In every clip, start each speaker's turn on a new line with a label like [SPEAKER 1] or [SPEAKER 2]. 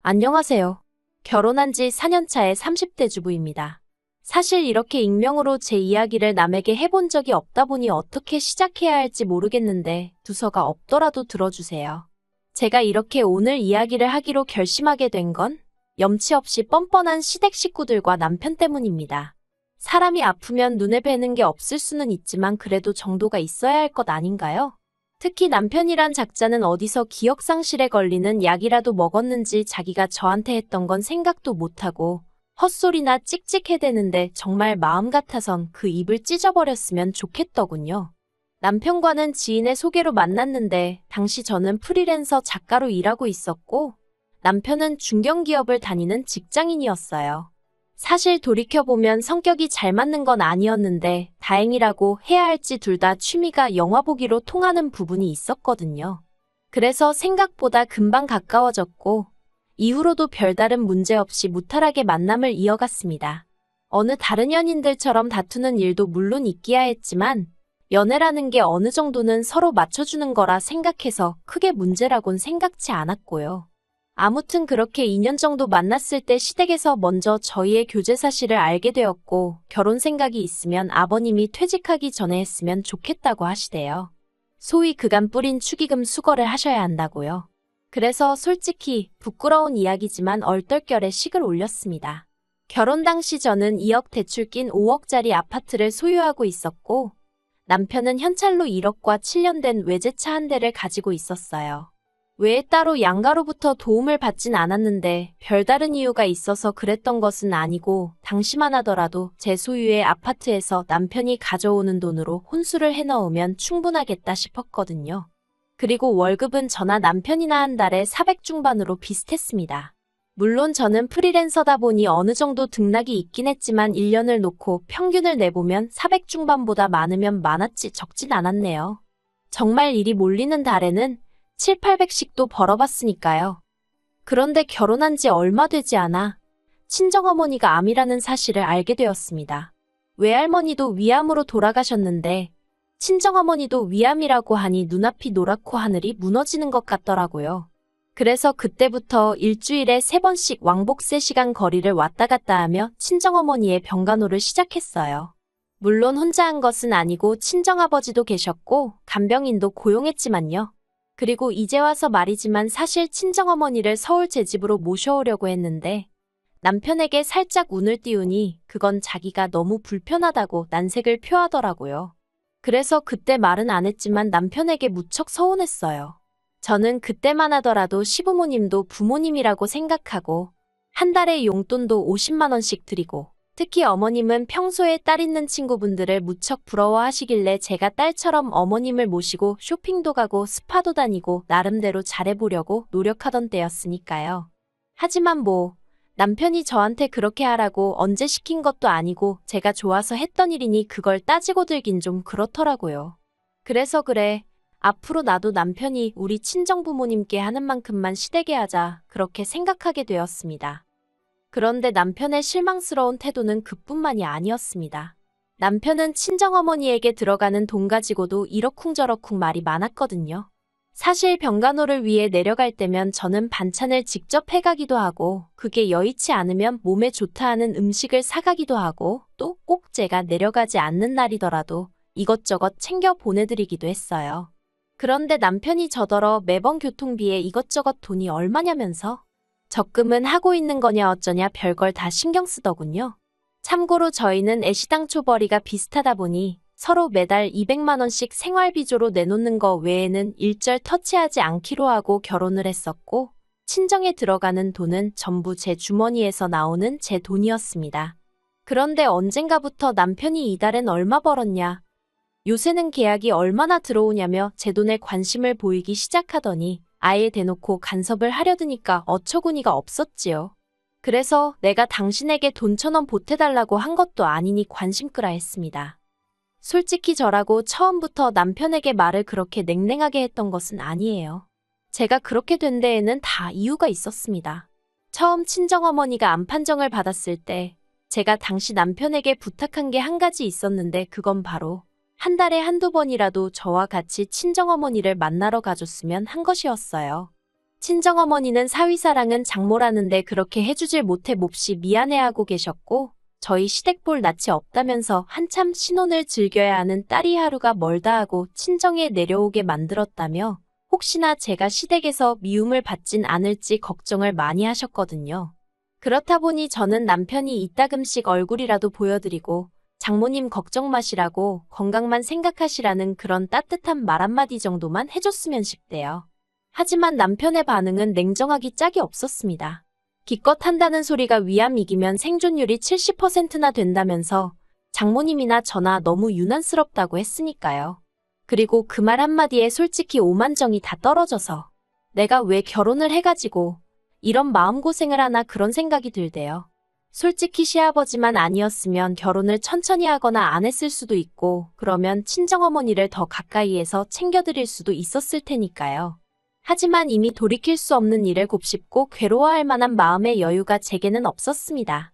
[SPEAKER 1] 안녕하세요. 결혼한 지 4년 차의 30대 주부입니다. 사실 이렇게 익명으로 제 이야기를 남에게 해본 적이 없다 보니 어떻게 시작해야 할지 모르겠는데 두서가 없더라도 들어주세요. 제가 이렇게 오늘 이야기를 하기로 결심하게 된 건 염치 없이 뻔뻔한 시댁 식구들과 남편 때문입니다. 사람이 아프면 눈에 뵈는 게 없을 수는 있지만 그래도 정도가 있어야 할 것 아닌가요? 특히 남편이란 작자는 어디서 기억상실에 걸리는 약이라도 먹었는지 자기가 저한테 했던 건 생각도 못하고 헛소리나 찍찍해대는데 정말 마음 같아선 그 입을 찢어버렸으면 좋겠더군요. 남편과는 지인의 소개로 만났는데 당시 저는 프리랜서 작가로 일하고 있었고 남편은 중견기업을 다니는 직장인이었어요. 사실 돌이켜보면 성격이 잘 맞는 건 아니었는데 다행이라고 해야 할지 둘 다 취미가 영화 보기로 통하는 부분이 있었거든요. 그래서 생각보다 금방 가까워졌고 이후로도 별다른 문제 없이 무탈하게 만남을 이어갔습니다. 어느 다른 연인들처럼 다투는 일도 물론 있기야 했지만 연애라는 게 어느 정도는 서로 맞춰주는 거라 생각해서 크게 문제라곤 생각지 않았고요. 아무튼 그렇게 2년 정도 만났을 때 시댁에서 먼저 저희의 교제 사실을 알게 되었고 결혼 생각이 있으면 아버님이 퇴직하기 전에 했으면 좋겠다고 하시대요. 소위 그간 뿌린 축의금 수거를 하셔야 한다고요. 그래서 솔직히 부끄러운 이야기지만 얼떨결에 식을 올렸습니다. 결혼 당시 저는 2억 대출 낀 5억짜리 아파트를 소유하고 있었고 남편은 현찰로 1억과 7년 된 외제차 한 대를 가지고 있었어요. 외에 따로 양가로부터 도움을 받진 않았는데 별다른 이유가 있어서 그랬던 것은 아니고 당시만 하더라도 제 소유의 아파트에서 남편이 가져오는 돈으로 혼수를 해넣으면 충분하겠다 싶었거든요. 그리고 월급은 저나 남편이나 한 달에 400 중반으로 비슷했습니다. 물론 저는 프리랜서다 보니 어느 정도 등락이 있긴 했지만 1년을 놓고 평균을 내보면 400 중반보다 많으면 많았지 적진 않았네요. 정말 일이 몰리는 달에는 7, 800씩도 벌어봤으니까요. 그런데 결혼한 지 얼마 되지 않아 친정어머니가 암이라는 사실을 알게 되었습니다. 외할머니도 위암으로 돌아가셨는데 친정어머니도 위암이라고 하니 눈앞이 노랗고 하늘이 무너지는 것 같더라고요. 그래서 그때부터 일주일에 3번씩 왕복 3시간 거리를 왔다 갔다 하며 친정어머니의 병간호를 시작했어요. 물론 혼자 한 것은 아니고 친정아버지도 계셨고 간병인도 고용했지만요. 그리고 이제 와서 말이지만 사실 친정어머니를 서울 제 집으로 모셔오려고 했는데 남편에게 살짝 운을 띄우니 그건 자기가 너무 불편하다고 난색을 표하더라고요. 그래서 그때 말은 안 했지만 남편에게 무척 서운했어요. 저는 그때만 하더라도 시부모님도 부모님이라고 생각하고 한 달에 용돈도 50만 원씩 드리고 특히 어머님은 평소에 딸 있는 친구분들을 무척 부러워하시길래 제가 딸처럼 어머님을 모시고 쇼핑도 가고 스파도 다니고 나름대로 잘해보려고 노력하던 때였으니까요. 하지만 남편이 저한테 그렇게 하라고 언제 시킨 것도 아니고 제가 좋아서 했던 일이니 그걸 따지고 들긴 좀 그렇더라고요. 그래서 그래, 앞으로 나도 남편이 우리 친정부모님께 하는 만큼만 시댁에 하자 그렇게 생각하게 되었습니다. 그런데 남편의 실망스러운 태도는 그뿐만이 아니었습니다. 남편은 친정어머니에게 들어가는 돈 가지고도 이러쿵저러쿵 말이 많았거든요. 사실 병간호를 위해 내려갈 때면 저는 반찬을 직접 해가기도 하고 그게 여의치 않으면 몸에 좋다 하는 음식을 사가기도 하고 또 꼭 제가 내려가지 않는 날이더라도 이것저것 챙겨 보내드리기도 했어요. 그런데 남편이 저더러 매번 교통비에 이것저것 돈이 얼마냐면서 적금은 하고 있는 거냐 어쩌냐 별걸 다 신경 쓰더군요. 참고로 저희는 애시당초벌이가 비슷하다 보니 서로 매달 200만 원씩 생활비조로 내놓는 거 외에는 일절 터치하지 않기로 하고 결혼을 했었고 친정에 들어가는 돈은 전부 제 주머니에서 나오는 제 돈이었습니다. 그런데 언젠가부터 남편이 이달엔 얼마 벌었냐, 요새는 계약이 얼마나 들어오냐며 제 돈에 관심을 보이기 시작하더니 아예 대놓고 간섭을 하려드니까 어처구니가 없었지요. 그래서 내가 당신에게 돈 1,000원 보태달라고 한 것도 아니니 관심 끄라 했습니다. 솔직히 저라고 처음부터 남편에게 말을 그렇게 냉랭하게 했던 것은 아니에요. 제가 그렇게 된 데에는 다 이유가 있었습니다. 처음 친정어머니가 암 판정을 받았을 때 제가 당시 남편에게 부탁한 게 한 가지 있었는데 그건 바로 한 달에 한두 번이라도 저와 같이 친정어머니를 만나러 가줬으면 한 것이었어요. 친정어머니는 사위사랑은 장모라는데 그렇게 해주질 못해 몹시 미안해하고 계셨고, 저희 시댁 볼 낯이 없다면서 한참 신혼을 즐겨야 하는 딸이 하루가 멀다 하고 친정에 내려오게 만들었다며 혹시나 제가 시댁에서 미움을 받진 않을지 걱정을 많이 하셨거든요. 그렇다 보니 저는 남편이 이따금씩 얼굴이라도 보여드리고 장모님 걱정 마시라고 건강만 생각하시라는 그런 따뜻한 말 한마디 정도만 해줬으면 싶대요. 하지만 남편의 반응은 냉정하기 짝이 없었습니다. 기껏 한다는 소리가 위암 이기면 생존율이 70%나 된다면서 장모님이나 저나 너무 유난스럽다고 했으니까요. 그리고 그 말 한마디에 솔직히 오만정이 다 떨어져서 내가 왜 결혼을 해가지고 이런 마음고생을 하나 그런 생각이 들대요. 솔직히 시아버지만 아니었으면 결혼을 천천히 하거나 안 했을 수도 있고 그러면 친정어머니를 더 가까이에서 챙겨드릴 수도 있었을 테니까요. 하지만 이미 돌이킬 수 없는 일을 곱씹고 괴로워할 만한 마음의 여유가 제게는 없었습니다.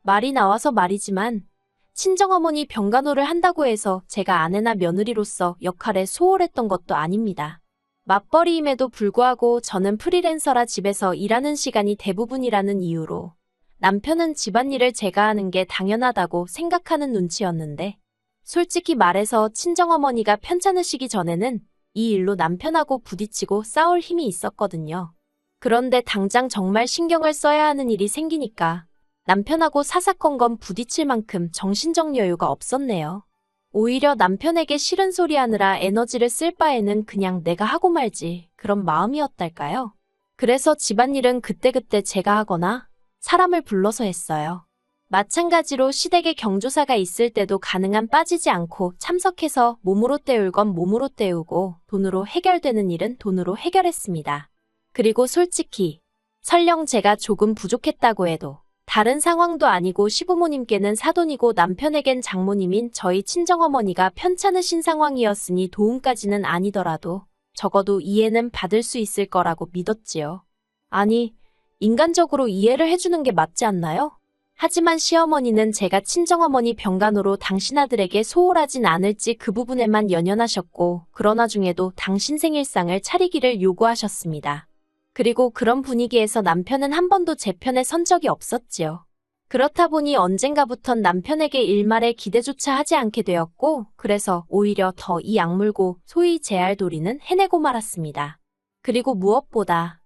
[SPEAKER 1] 말이 나와서 말이지만 친정어머니 병간호를 한다고 해서 제가 아내나 며느리로서 역할에 소홀했던 것도 아닙니다. 맞벌이임에도 불구하고 저는 프리랜서라 집에서 일하는 시간이 대부분이라는 이유로 남편은 집안일을 제가 하는 게 당연하다고 생각하는 눈치였는데 솔직히 말해서 친정어머니가 편찮으시기 전에는 이 일로 남편하고 부딪히고 싸울 힘이 있었거든요. 그런데 당장 정말 신경을 써야 하는 일이 생기니까 남편하고 사사건건 부딪힐 만큼 정신적 여유가 없었네요. 오히려 남편에게 싫은 소리 하느라 에너지를 쓸 바에는 그냥 내가 하고 말지 그런 마음이었달까요? 그래서 집안일은 그때그때 제가 하거나 사람을 불러서 했어요. 마찬가지로 시댁에 경조사가 있을 때도 가능한 빠지지 않고 참석해서 몸으로 때울 건 몸으로 때우고 돈으로 해결되는 일은 돈으로 해결했습니다. 그리고 솔직히 설령 제가 조금 부족했다고 해도 다른 상황도 아니고 시부모님께는 사돈이고 남편에겐 장모님인 저희 친정어머니가 편찮으신 상황이었으니 도움까지는 아니더라도 적어도 이해는 받을 수 있을 거라고 믿었지요. 아니, 인간적으로 이해를 해주는 게 맞지 않나요? 하지만 시어머니는 제가 친정어머니 병간호로 당신 아들에게 소홀하진 않을지 그 부분에만 연연하셨고 그러나 중에도 당신 생일상을 차리기를 요구하셨습니다. 그리고 그런 분위기에서 남편은 한 번도 제 편에 선 적이 없었지요. 그렇다 보니 언젠가부턴 남편에게 일말의 기대조차 하지 않게 되었고 그래서 오히려 더 이 악물고 소위 제알도리는 해내고 말았습니다. 그리고 무엇보다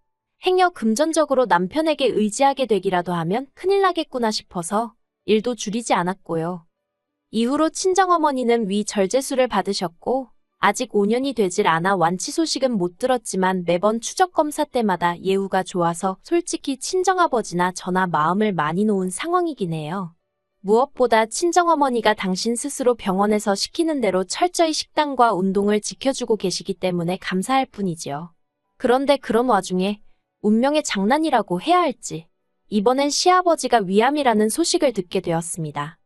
[SPEAKER 1] 행여 금전적으로 남편에게 의지하게 되기라도 하면 큰일 나겠구나 싶어서 일도 줄이지 않았고요. 이후로 친정어머니는 위 절제수를 받으셨고 아직 5년이 되질 않아 완치 소식은 못 들었지만 매번 추적검사 때마다 예후가 좋아서 솔직히 친정아버지나 저나 마음을 많이 놓은 상황이긴 해요. 무엇보다 친정어머니가 당신 스스로 병원에서 시키는 대로 철저히 식단과 운동을 지켜주고 계시기 때문에 감사할 뿐이지요. 그런데 그런 와중에 운명의 장난이라고 해야 할지 이번엔 시아버지가 위암이라는 소식을 듣게 되었습니다.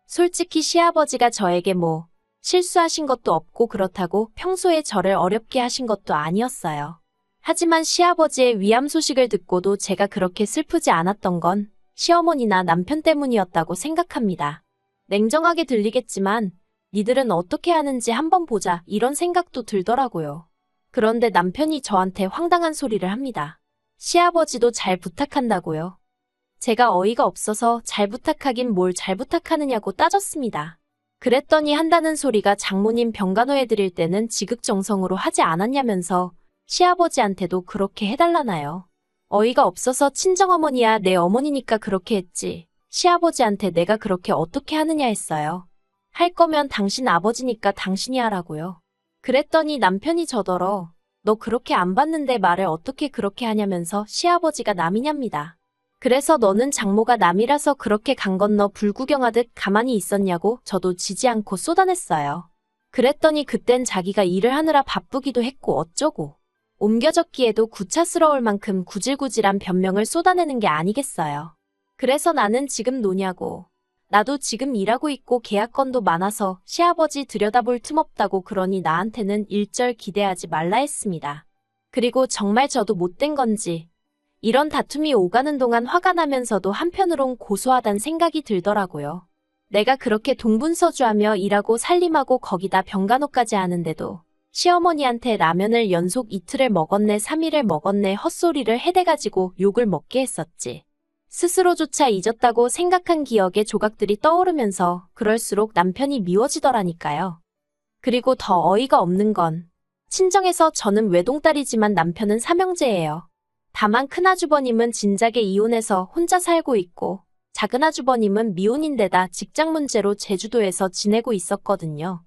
[SPEAKER 1] 솔직히 시아버지가 저에게 뭐 실수하신 것도 없고 그렇다고 평소에 저를 어렵게 하신 것도 아니었어요. 하지만 시아버지의 위암 소식을 듣고도 제가 그렇게 슬프지 않았던 건 시어머니나 남편 때문이었다고 생각합니다. 냉정하게 들리겠지만 니들은 어떻게 하는지 한번 보자 이런 생각도 들더라고요. 그런데 남편이 저한테 황당한 소리를 합니다. 시아버지도 잘 부탁한다고요. 제가 어이가 없어서 잘 부탁하긴 뭘 잘 부탁하느냐고 따졌습니다. 그랬더니 한다는 소리가 장모님 병간호해드릴 때는 지극정성으로 하지 않았냐면서 시아버지한테도 그렇게 해달라나요. 어이가 없어서 친정어머니야 내 어머니니까 그렇게 했지. 시아버지한테 내가 그렇게 어떻게 하느냐 했어요. 할 거면 당신 아버지니까 당신이 하라고요. 그랬더니 남편이 저더러 너 그렇게 안 봤는데 말을 어떻게 그렇게 하냐면서 시아버지가 남이냐입니다. 그래서 너는 장모가 남이라서 그렇게 강 건너 불구경하듯 가만히 있었냐고 저도 지지 않고 쏟아냈어요. 그랬더니 그땐 자기가 일을 하느라 바쁘기도 했고 어쩌고 옮겨졌기에도 구차스러울 만큼 구질구질한 변명을 쏟아내는 게 아니겠어요. 그래서 나는 지금 노냐고. 나도 지금 일하고 있고 계약건도 많아서 시아버지 들여다볼 틈 없다고 그러니 나한테는 일절 기대하지 말라 했습니다. 그리고 정말 저도 못된 건지 이런 다툼이 오가는 동안 화가 나면서도 한편으론 고소하단 생각이 들더라고요. 내가 그렇게 동분서주하며 일하고 살림하고 거기다 병간호까지 하는데도 시어머니한테 라면을 연속 이틀을 먹었네 3일을 먹었네 헛소리를 해대가지고 욕을 먹게 했었지. 스스로조차 잊었다고 생각한 기억의 조각들이 떠오르면서 그럴수록 남편이 미워지더라니까요. 그리고 더 어이가 없는 건 친정에서 저는 외동딸이지만 남편은 삼형제예요. 다만 큰아주버님은 진작에 이혼해서 혼자 살고 있고 작은아주버님은 미혼인데다 직장 문제로 제주도에서 지내고 있었거든요.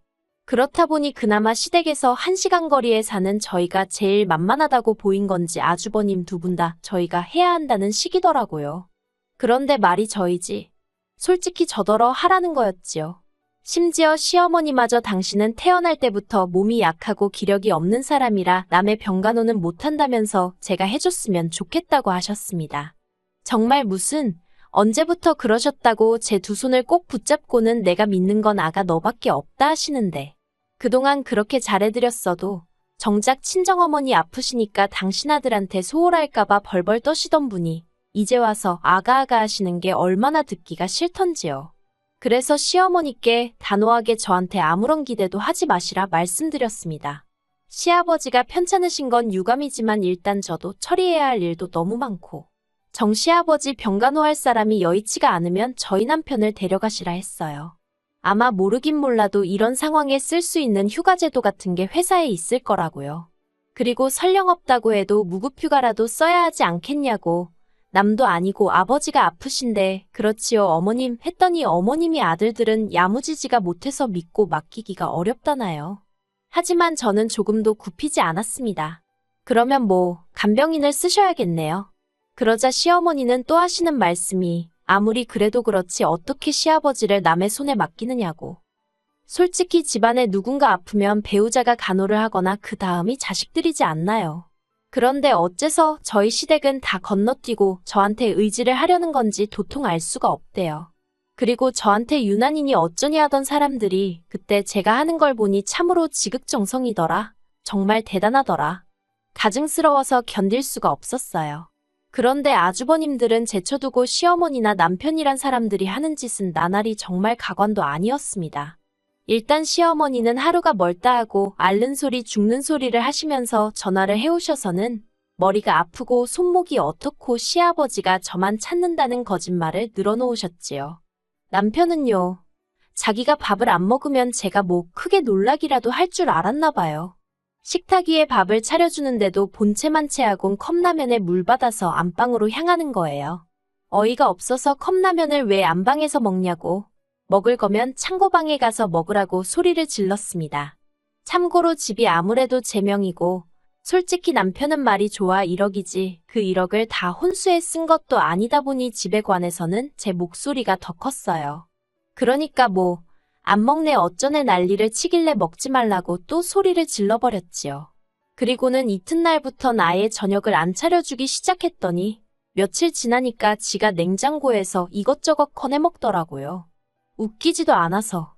[SPEAKER 1] 그렇다 보니 그나마 시댁에서 1시간 거리에 사는 저희가 제일 만만하다고 보인 건지 아주버님 두 분 다 저희가 해야 한다는 식이더라고요. 그런데 말이 저희지. 솔직히 저더러 하라는 거였지요. 심지어 시어머니마저 당신은 태어날 때부터 몸이 약하고 기력이 없는 사람이라 남의 병간호는 못한다면서 제가 해줬으면 좋겠다고 하셨습니다. 정말 무슨 언제부터 그러셨다고 제 두 손을 꼭 붙잡고는 내가 믿는 건 아가 너밖에 없다 하시는데 그동안 그렇게 잘해드렸어도 정작 친정어머니 아프시니까 당신 아들한테 소홀할까봐 벌벌 떠시던 분이 이제 와서 아가아가 하시는 게 얼마나 듣기가 싫던지요. 그래서 시어머니께 단호하게 저한테 아무런 기대도 하지 마시라 말씀드렸습니다. 시아버지가 편찮으신 건 유감이지만 일단 저도 처리해야 할 일도 너무 많고 정 시아버지 병간호할 사람이 여의치가 않으면 저희 남편을 데려가시라 했어요. 아마 모르긴 몰라도 이런 상황에 쓸 수 있는 휴가제도 같은 게 회사에 있을 거라고요. 그리고 설령 없다고 해도 무급휴가라도 써야 하지 않겠냐고 남도 아니고 아버지가 아프신데 그렇지요 어머님 했더니 어머님이 아들들은 야무지지가 못해서 믿고 맡기기가 어렵다나요. 하지만 저는 조금도 굽히지 않았습니다. 그러면 뭐 간병인을 쓰셔야겠네요. 그러자 시어머니는 또 하시는 말씀이 아무리 그래도 그렇지 어떻게 시아버지를 남의 손에 맡기느냐고. 솔직히 집안에 누군가 아프면 배우자가 간호를 하거나 그 다음이 자식들이지 않나요. 그런데 어째서 저희 시댁은 다 건너뛰고 저한테 의지를 하려는 건지 도통 알 수가 없대요. 그리고 저한테 유난히니 어쩌니 하던 사람들이 그때 제가 하는 걸 보니 참으로 지극정성이더라. 정말 대단하더라. 가증스러워서 견딜 수가 없었어요. 그런데 아주버님들은 제쳐두고 시어머니나 남편이란 사람들이 하는 짓은 나날이 정말 가관도 아니었습니다. 일단 시어머니는 하루가 멀다 하고 앓는 소리 죽는 소리를 하시면서 전화를 해오셔서는 머리가 아프고 손목이 어떻고 시아버지가 저만 찾는다는 거짓말을 늘어놓으셨지요. 남편은요. 자기가 밥을 안 먹으면 제가 뭐 크게 놀라기라도 할 줄 알았나 봐요. 식탁 위에 밥을 차려주는데도 본체만 채하곤 컵라면에 물 받아서 안방으로 향하는 거예요. 어이가 없어서 컵라면을 왜 안방에서 먹냐고. 먹을 거면 창고방에 가서 먹으라고 소리를 질렀습니다. 참고로 집이 아무래도 제 명이고 솔직히 남편은 말이 좋아 1억이지 그 1억을 다 혼수에 쓴 것도 아니다 보니 집에 관해서는 제 목소리가 더 컸어요. 그러니까 뭐 안 먹네 어쩌네 난리를 치길래 먹지 말라고 또 소리를 질러버렸지요. 그리고는 이튿날부턴 아예 저녁을 안 차려주기 시작했더니 며칠 지나니까 지가 냉장고에서 이것저것 꺼내 먹더라고요. 웃기지도 않아서.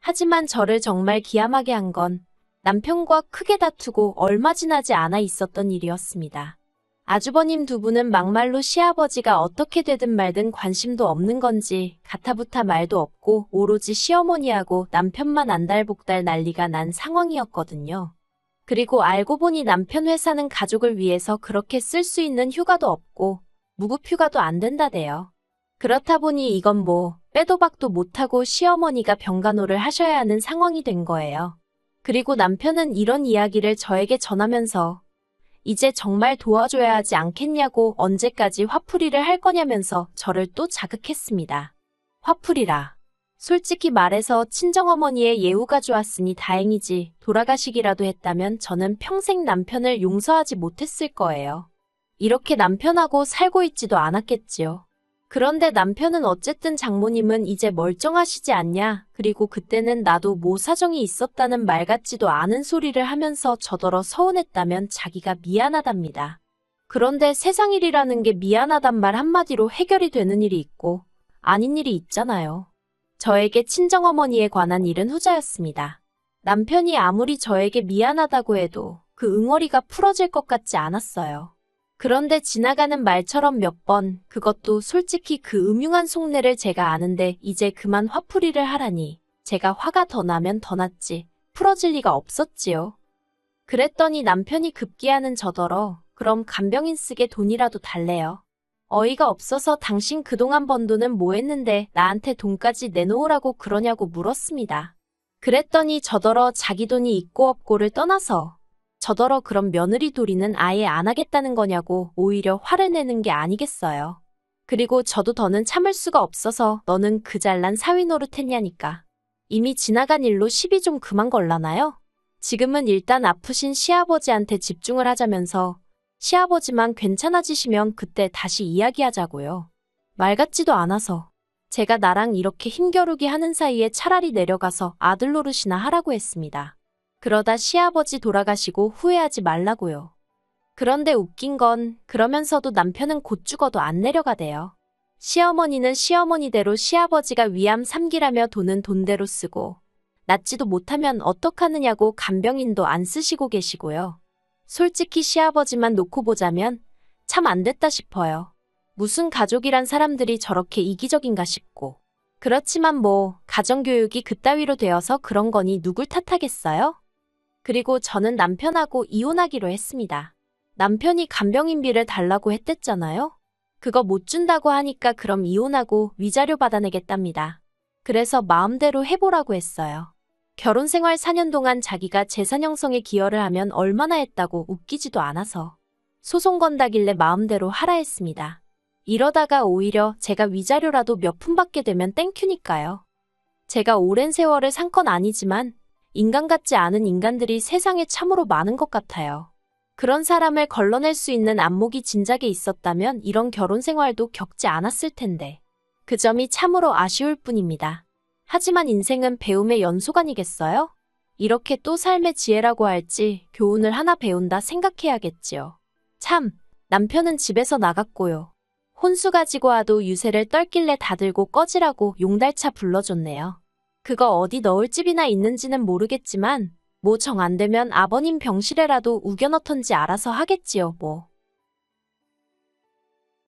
[SPEAKER 1] 하지만 저를 정말 기함하게 한 건 남편과 크게 다투고 얼마 지나지 않아 있었던 일이었습니다. 아주버님 두 분은 막말로 시아버지가 어떻게 되든 말든 관심도 없는 건지 가타부타 말도 없고 오로지 시어머니하고 남편만 안달복달 난리가 난 상황이었거든요. 그리고 알고 보니 남편 회사는 가족을 위해서 그렇게 쓸 수 있는 휴가도 없고 무급휴가도 안 된다대요. 그렇다 보니 이건 뭐 빼도 박도 못하고 시어머니가 병간호를 하셔야 하는 상황이 된 거예요. 그리고 남편은 이런 이야기를 저에게 전하면서 이제 정말 도와줘야 하지 않겠냐고 언제까지 화풀이를 할 거냐면서 저를 또 자극했습니다. 화풀이라. 솔직히 말해서 친정어머니의 예우가 좋았으니 다행이지 돌아가시기라도 했다면 저는 평생 남편을 용서하지 못했을 거예요. 이렇게 남편하고 살고 있지도 않았겠지요. 그런데 남편은 어쨌든 장모님은 이제 멀쩡하시지 않냐. 그리고 그때는 나도 뭐 사정이 있었다는 말 같지도 않은 소리를 하면서 저더러 서운했다면 자기가 미안하답니다. 그런데 세상 일이라는 게 미안하단 말 한마디로 해결이 되는 일이 있고 아닌 일이 있잖아요. 저에게 친정어머니에 관한 일은 후자였습니다. 남편이 아무리 저에게 미안하다고 해도 그 응어리가 풀어질 것 같지 않았어요. 그런데 지나가는 말처럼 몇 번, 그것도 솔직히 그 음흉한 속내를 제가 아는데 이제 그만 화풀이를 하라니 제가 화가 더 나면 더 났지 풀어질 리가 없었지요. 그랬더니 남편이 급기야는 저더러 그럼 간병인 쓰게 돈이라도 달래요. 어이가 없어서 당신 그동안 번 돈은 뭐 했는데 나한테 돈까지 내놓으라고 그러냐고 물었습니다. 그랬더니 저더러 자기 돈이 있고 없고를 떠나서 저더러 그럼 며느리 도리는 아예 안 하겠다는 거냐고 오히려 화를 내는 게 아니겠어요. 그리고 저도 더는 참을 수가 없어서 너는 그 잘난 사위 노릇했냐니까. 이미 지나간 일로 시비 좀 그만 걸라나요? 지금은 일단 아프신 시아버지한테 집중을 하자면서 시아버지만 괜찮아지시면 그때 다시 이야기하자고요. 말 같지도 않아서 제가 나랑 이렇게 힘겨루기 하는 사이에 차라리 내려가서 아들 노릇이나 하라고 했습니다. 그러다 시아버지 돌아가시고 후회하지 말라고요. 그런데 웃긴 건 그러면서도 남편은 곧 죽어도 안 내려가대요. 시어머니는 시어머니대로 시아버지가 위암 3기라며 돈은 돈대로 쓰고 낫지도 못하면 어떡하느냐고 간병인도 안 쓰시고 계시고요. 솔직히 시아버지만 놓고 보자면 참 안 됐다 싶어요. 무슨 가족이란 사람들이 저렇게 이기적인가 싶고. 그렇지만 뭐 가정교육이 그따위로 되어서 그런 거니 누굴 탓하겠어요? 그리고 저는 남편하고 이혼하기로 했습니다. 남편이 간병인비를 달라고 했댔잖아요. 그거 못 준다고 하니까 그럼 이혼하고 위자료 받아내겠답니다. 그래서 마음대로 해보라고 했어요. 결혼 생활 4년 동안 자기가 재산 형성에 기여를 하면 얼마나 했다고 웃기지도 않아서 소송 건다길래 마음대로 하라 했습니다. 이러다가 오히려 제가 위자료라도 몇 푼 받게 되면 땡큐니까요. 제가 오랜 세월을 산 건 아니지만 인간 같지 않은 인간들이 세상에 참으로 많은 것 같아요. 그런 사람을 걸러낼 수 있는 안목이 진작에 있었다면 이런 결혼 생활도 겪지 않았을 텐데. 그 점이 참으로 아쉬울 뿐입니다. 하지만 인생은 배움의 연속 아니겠어요? 이렇게 또 삶의 지혜라고 할지 교훈을 하나 배운다 생각해야겠지요. 참, 남편은 집에서 나갔고요. 혼수 가지고 와도 유세를 떨길래 다들고 꺼지라고 용달차 불러줬네요. 그거 어디 넣을 집이나 있는지는 모르겠지만 뭐 정 안 되면 아버님 병실에라도 우겨 넣던지 알아서 하겠지요, 뭐.